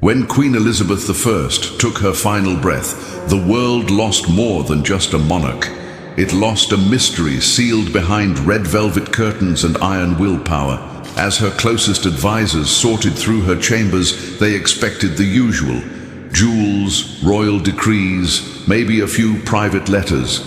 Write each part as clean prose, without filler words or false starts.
When Queen Elizabeth I took her final breath, the world lost more than just a monarch. It lost a mystery sealed behind red velvet curtains and iron willpower. As her closest advisors sorted through her chambers, they expected the usual: jewels, royal decrees, maybe a few private letters.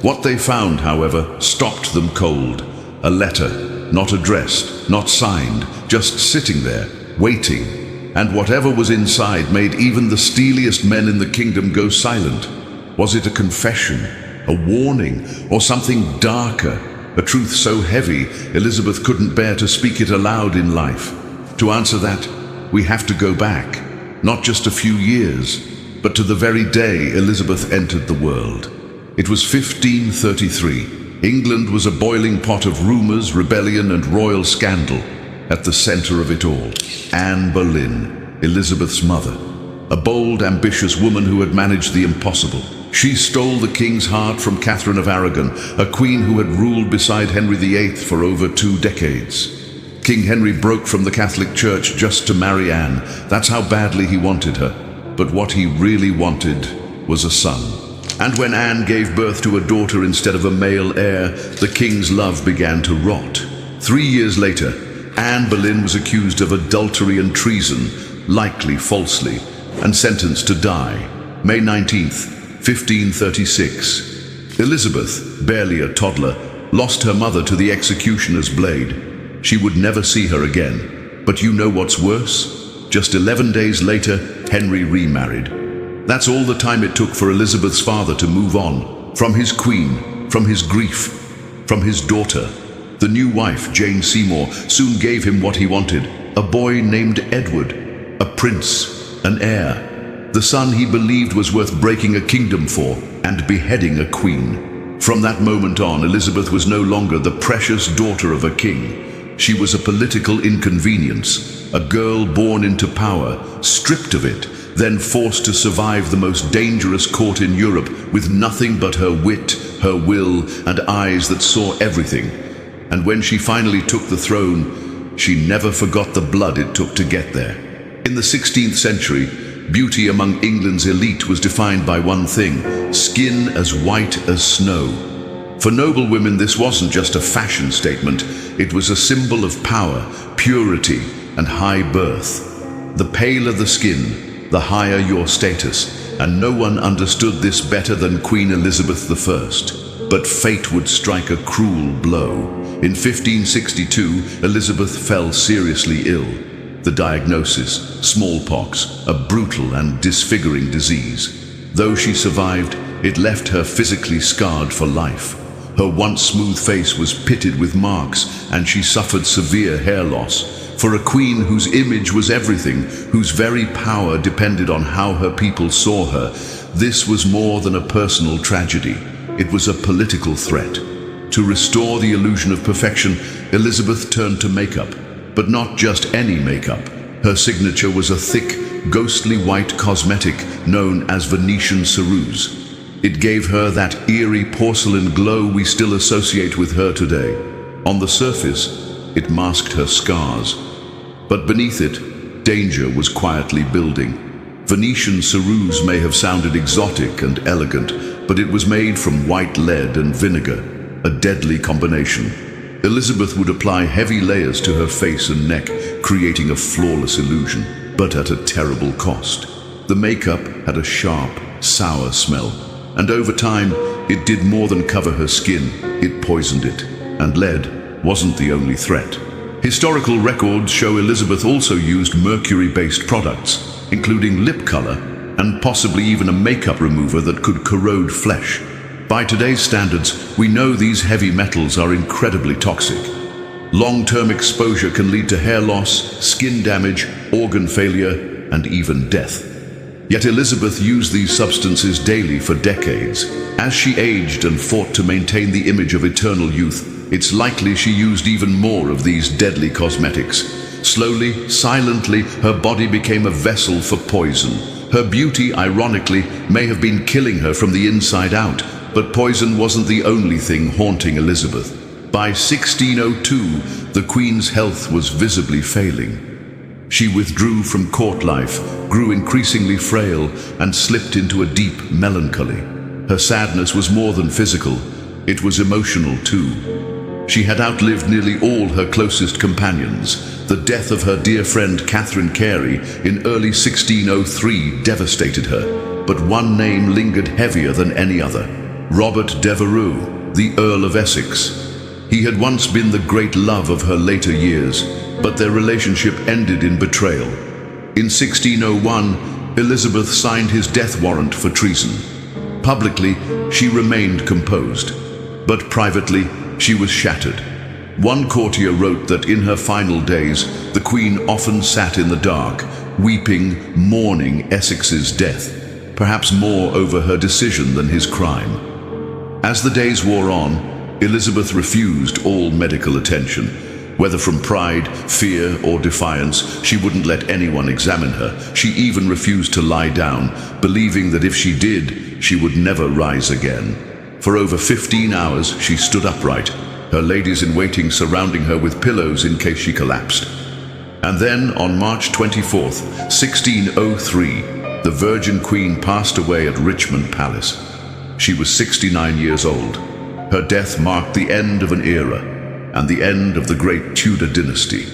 What they found, however, stopped them cold. A letter, not addressed, not signed, just sitting there, waiting. And whatever was inside made even the steeliest men in the kingdom go silent. Was it a confession, a warning, or something darker? A truth so heavy, Elizabeth couldn't bear to speak it aloud in life. To answer that, we have to go back, not just a few years, but to the very day Elizabeth entered the world. It was 1533. England was a boiling pot of rumors, rebellion, and royal scandal. At the center of it all, Anne Boleyn, Elizabeth's mother, a bold, ambitious woman who had managed the impossible. She stole the king's heart from Catherine of Aragon, a queen who had ruled beside Henry VIII for over 2 decades. King Henry broke from the Catholic Church just to marry Anne. That's how badly he wanted her. But what he really wanted was a son. And when Anne gave birth to a daughter instead of a male heir, the king's love began to rot. 3 years later, Anne Boleyn was accused of adultery and treason, likely falsely, and sentenced to die. May 19th, 1536. Elizabeth, barely a toddler, lost her mother to the executioner's blade. She would never see her again. But you know what's worse? Just 11 days later, Henry remarried. That's all the time it took for Elizabeth's father to move on, from his queen, from his grief, from his daughter. The new wife, Jane Seymour, soon gave him what he wanted: a boy named Edward, a prince, an heir, the son he believed was worth breaking a kingdom for and beheading a queen. From that moment on, Elizabeth was no longer the precious daughter of a king. She was a political inconvenience, a girl born into power, stripped of it, then forced to survive the most dangerous court in Europe with nothing but her wit, her will, and eyes that saw everything. And when she finally took the throne, she never forgot the blood it took to get there. In the 16th century, beauty among England's elite was defined by one thing: skin as white as snow. For noble women, this wasn't just a fashion statement. It was a symbol of power, purity, and high birth. The paler the skin, the higher your status, and no one understood this better than Queen Elizabeth I. But fate would strike a cruel blow. In 1562, Elizabeth fell seriously ill. The diagnosis: smallpox, a brutal and disfiguring disease. Though she survived, it left her physically scarred for life. Her once smooth face was pitted with marks, and she suffered severe hair loss. For a queen whose image was everything, whose very power depended on how her people saw her, this was more than a personal tragedy. It was a political threat. To restore the illusion of perfection, Elizabeth turned to makeup. But not just any makeup. Her signature was a thick, ghostly white cosmetic known as Venetian ceruse. It gave her that eerie porcelain glow we still associate with her today. On the surface, it masked her scars. But beneath it, danger was quietly building. Venetian ceruse may have sounded exotic and elegant, but it was made from white lead and vinegar, a deadly combination. Elizabeth would apply heavy layers to her face and neck, creating a flawless illusion, but at a terrible cost. The makeup had a sharp, sour smell, and over time, it did more than cover her skin, it poisoned it. And lead wasn't the only threat. Historical records show Elizabeth also used mercury-based products, including lip color and possibly even a makeup remover that could corrode flesh. By today's standards, we know these heavy metals are incredibly toxic. Long-term exposure can lead to hair loss, skin damage, organ failure, and even death. Yet Elizabeth used these substances daily for decades. As she aged and fought to maintain the image of eternal youth, it's likely she used even more of these deadly cosmetics. Slowly, silently, her body became a vessel for poison. Her beauty, ironically, may have been killing her from the inside out, but poison wasn't the only thing haunting Elizabeth. By 1602, the Queen's health was visibly failing. She withdrew from court life, grew increasingly frail and slipped into a deep melancholy. Her sadness was more than physical, it was emotional too. She had outlived nearly all her closest companions. The death of her dear friend Catherine Carey in early 1603 devastated her, but one name lingered heavier than any other: Robert Devereux, the Earl of Essex. He had once been the great love of her later years, but their relationship ended in betrayal. In 1601, Elizabeth signed his death warrant for treason. Publicly, she remained composed, but privately, she was shattered. One courtier wrote that in her final days, the Queen often sat in the dark, weeping, mourning Essex's death, perhaps more over her decision than his crime. As the days wore on, Elizabeth refused all medical attention. Whether from pride, fear, or defiance, she wouldn't let anyone examine her. She even refused to lie down, believing that if she did, she would never rise again. For over 15 hours, she stood upright, her ladies-in-waiting surrounding her with pillows in case she collapsed. And then, on March 24th, 1603, the Virgin Queen passed away at Richmond Palace. She was 69 years old. Her death marked the end of an era, and the end of the great Tudor dynasty.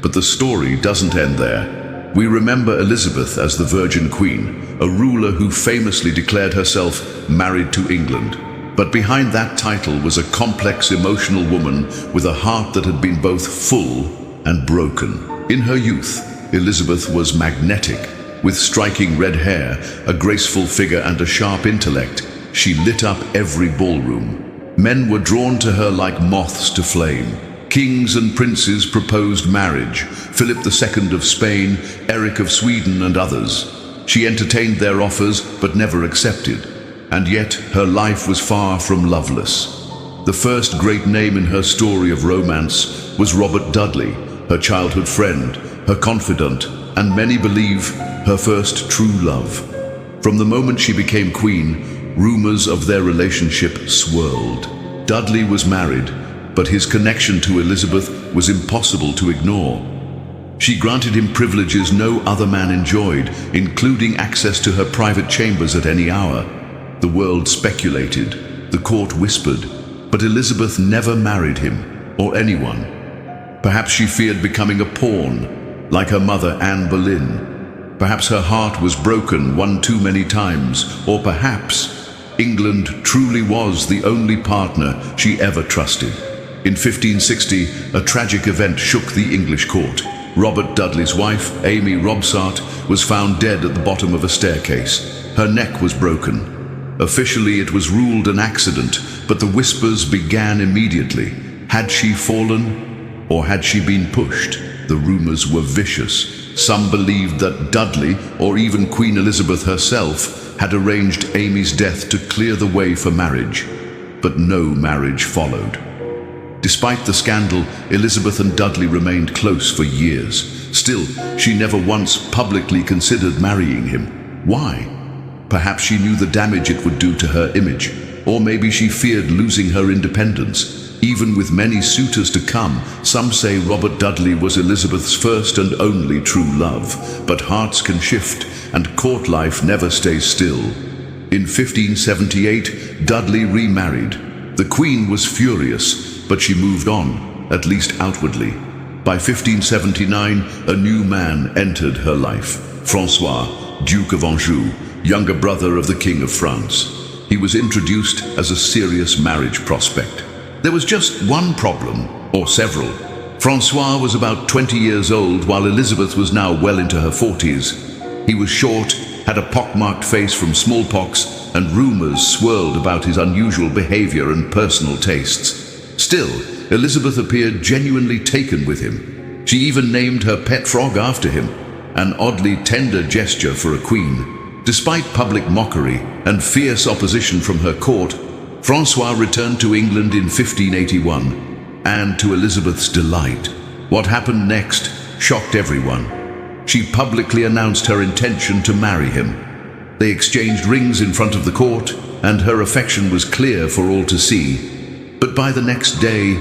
But the story doesn't end there. We remember Elizabeth as the Virgin Queen, a ruler who famously declared herself married to England. But behind that title was a complex, emotional woman with a heart that had been both full and broken. In her youth, Elizabeth was magnetic. With striking red hair, a graceful figure, and a sharp intellect, she lit up every ballroom. Men were drawn to her like moths to flame. Kings and princes proposed marriage: Philip II of Spain, Eric of Sweden, and others. She entertained their offers but never accepted. And yet her life was far from loveless. The first great name in her story of romance was Robert Dudley, her childhood friend, her confidant, and many believe her first true love. From the moment she became queen, rumors of their relationship swirled. Dudley was married, but his connection to Elizabeth was impossible to ignore. She granted him privileges no other man enjoyed, including access to her private chambers at any hour. The world speculated, the court whispered, but Elizabeth never married him or anyone. Perhaps she feared becoming a pawn, like her mother Anne Boleyn. Perhaps her heart was broken one too many times, or perhaps England truly was the only partner she ever trusted. In 1560, a tragic event shook the English court. Robert Dudley's wife, Amy Robsart, was found dead at the bottom of a staircase. Her neck was broken. Officially, it was ruled an accident, but the whispers began immediately. Had she fallen, or had she been pushed? The rumors were vicious. Some believed that Dudley, or even Queen Elizabeth herself, had arranged Amy's death to clear the way for marriage. But no marriage followed. Despite the scandal, Elizabeth and Dudley remained close for years. Still, she never once publicly considered marrying him. Why? Perhaps she knew the damage it would do to her image, or maybe she feared losing her independence. Even with many suitors to come, some say Robert Dudley was Elizabeth's first and only true love. But hearts can shift, and court life never stays still. In 1578, Dudley remarried. The Queen was furious, but she moved on, at least outwardly. By 1579, a new man entered her life: Francois, Duke of Anjou, younger brother of the King of France. He was introduced as a serious marriage prospect. There was just one problem, or several. Francois was about 20 years old, while Elizabeth was now well into her 40s. He was short, had a pockmarked face from smallpox, and rumors swirled about his unusual behavior and personal tastes. Still, Elizabeth appeared genuinely taken with him. She even named her pet frog after him, an oddly tender gesture for a queen. Despite public mockery and fierce opposition from her court, Francois returned to England in 1581, and to Elizabeth's delight, what happened next shocked everyone. She publicly announced her intention to marry him. They exchanged rings in front of the court, and her affection was clear for all to see. But by the next day,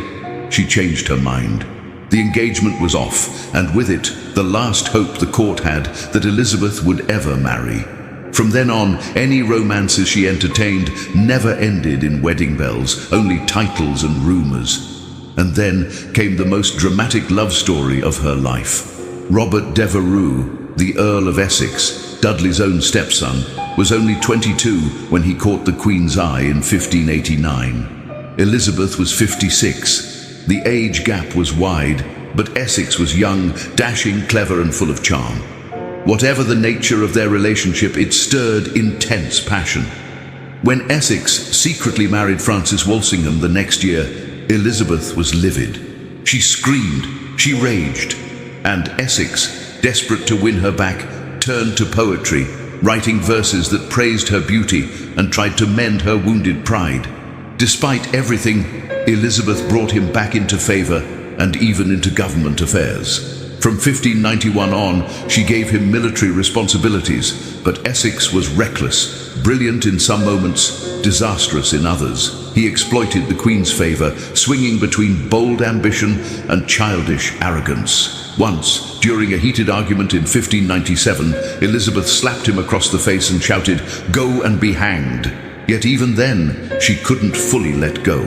she changed her mind. The engagement was off, and with it, the last hope the court had that Elizabeth would ever marry. From then on, any romances she entertained never ended in wedding bells, only titles and rumors. And then came the most dramatic love story of her life. Robert Devereux, the Earl of Essex, Dudley's own stepson, was only 22 when he caught the Queen's eye in 1589. Elizabeth was 56. The age gap was wide, but Essex was young, dashing, clever, and full of charm. Whatever the nature of their relationship, it stirred intense passion. When Essex secretly married Frances Walsingham the next year, Elizabeth was livid. She screamed, she raged, and Essex, desperate to win her back, turned to poetry, writing verses that praised her beauty and tried to mend her wounded pride. Despite everything, Elizabeth brought him back into favor and even into government affairs. From 1591 on, she gave him military responsibilities, but Essex was reckless, brilliant in some moments, disastrous in others. He exploited the Queen's favor, swinging between bold ambition and childish arrogance. Once, during a heated argument in 1597, Elizabeth slapped him across the face and shouted, "Go and be hanged." Yet even then, she couldn't fully let go.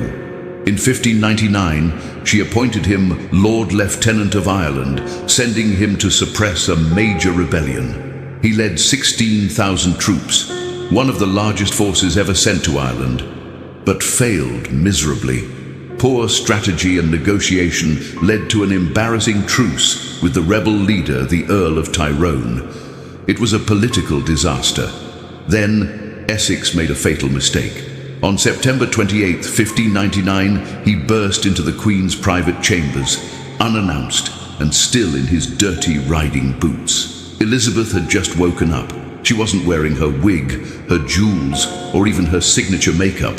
In 1599, she appointed him Lord Lieutenant of Ireland, sending him to suppress a major rebellion. He led 16,000 troops, one of the largest forces ever sent to Ireland, but failed miserably. Poor strategy and negotiation led to an embarrassing truce with the rebel leader, the Earl of Tyrone. It was a political disaster. Then, Essex made a fatal mistake. On September 28, 1599, he burst into the Queen's private chambers, unannounced and still in his dirty riding boots. Elizabeth had just woken up. She wasn't wearing her wig, her jewels, or even her signature makeup.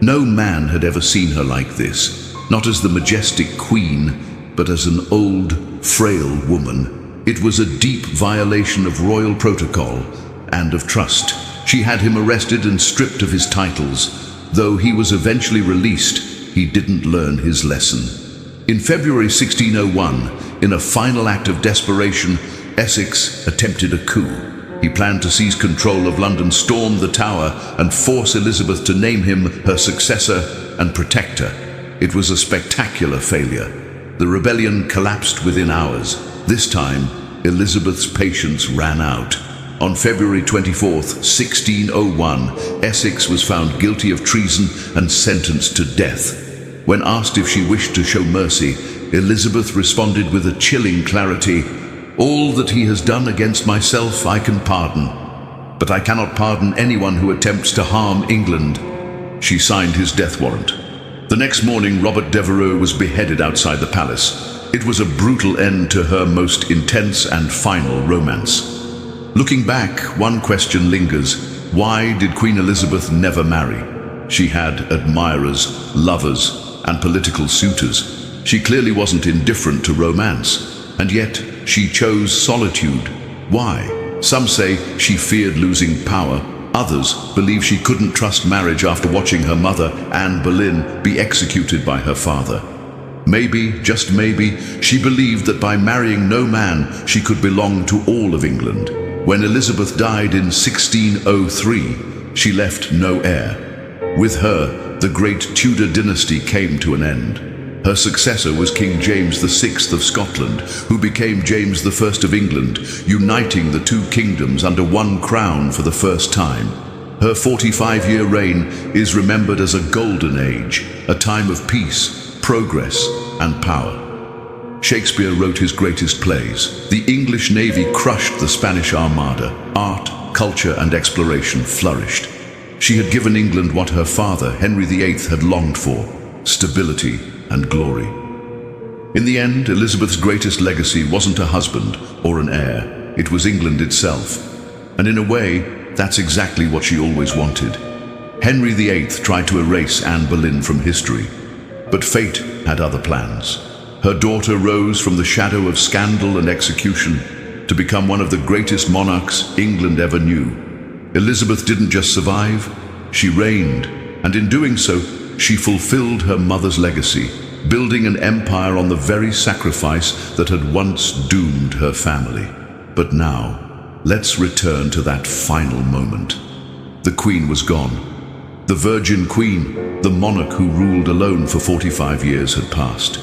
No man had ever seen her like this, not as the majestic queen, but as an old, frail woman. It was a deep violation of royal protocol and of trust. She had him arrested and stripped of his titles. Though he was eventually released, he didn't learn his lesson. In February 1601, in a final act of desperation, Essex attempted a coup. He planned to seize control of London, storm the Tower, and force Elizabeth to name him her successor and protector. It was a spectacular failure. The rebellion collapsed within hours. This time, Elizabeth's patience ran out. On February 24, 1601, Essex was found guilty of treason and sentenced to death. When asked if she wished to show mercy, Elizabeth responded with a chilling clarity, "All that he has done against myself I can pardon, but I cannot pardon anyone who attempts to harm England." She signed his death warrant. The next morning, Robert Devereux was beheaded outside the palace. It was a brutal end to her most intense and final romance. Looking back, one question lingers. Why did Queen Elizabeth never marry? She had admirers, lovers, and political suitors. She clearly wasn't indifferent to romance, and yet she chose solitude. Why? Some say she feared losing power. Others believe she couldn't trust marriage after watching her mother, Anne Boleyn, be executed by her father. Maybe, just maybe, she believed that by marrying no man, she could belong to all of England. When Elizabeth died in 1603, she left no heir. With her, the great Tudor dynasty came to an end. Her successor was King James VI of Scotland, who became James I of England, uniting the two kingdoms under one crown for the first time. Her 45-year reign is remembered as a golden age, a time of peace, progress, and power. Shakespeare wrote his greatest plays. The English Navy crushed the Spanish Armada. Art, culture, and exploration flourished. She had given England what her father, Henry VIII, had longed for: stability and glory. In the end, Elizabeth's greatest legacy wasn't a husband or an heir. It was England itself. And in a way, that's exactly what she always wanted. Henry VIII tried to erase Anne Boleyn from history, but fate had other plans. Her daughter rose from the shadow of scandal and execution to become one of the greatest monarchs England ever knew. Elizabeth didn't just survive, she reigned, and in doing so, she fulfilled her mother's legacy. building an empire on the very sacrifice that had once doomed her family. But now, let's return to that final moment. The Queen was gone. The Virgin Queen, the monarch who ruled alone for 45 years, had passed.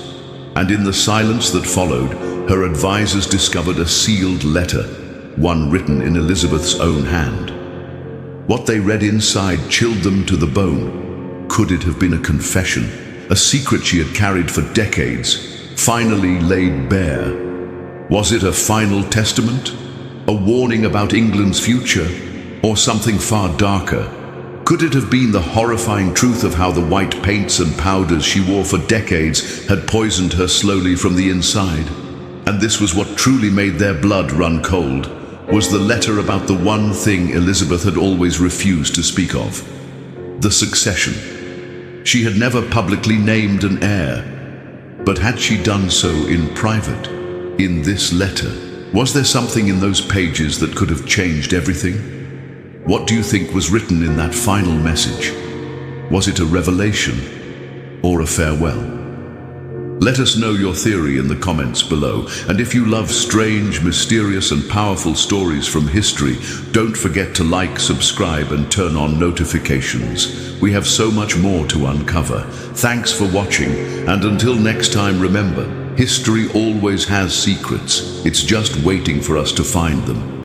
And in the silence that followed, her advisors discovered a sealed letter, one written in Elizabeth's own hand. What they read inside chilled them to the bone. Could it have been a confession, a secret she had carried for decades, finally laid bare? Was it a final testament? A warning about England's future? Or something far darker? Could it have been the horrifying truth of how the white paints and powders she wore for decades had poisoned her slowly from the inside? And this was what truly made their blood run cold, was the letter about the one thing Elizabeth had always refused to speak of: the succession. She had never publicly named an heir, but had she done so in private, in this letter? Was there something in those pages that could have changed everything? What do you think was written in that final message? Was it a revelation or a farewell? Let us know your theory in the comments below. And if you love strange, mysterious and powerful stories from history, don't forget to like, subscribe and turn on notifications. We have so much more to uncover. Thanks for watching, and until next time, remember, history always has secrets. It's just waiting for us to find them.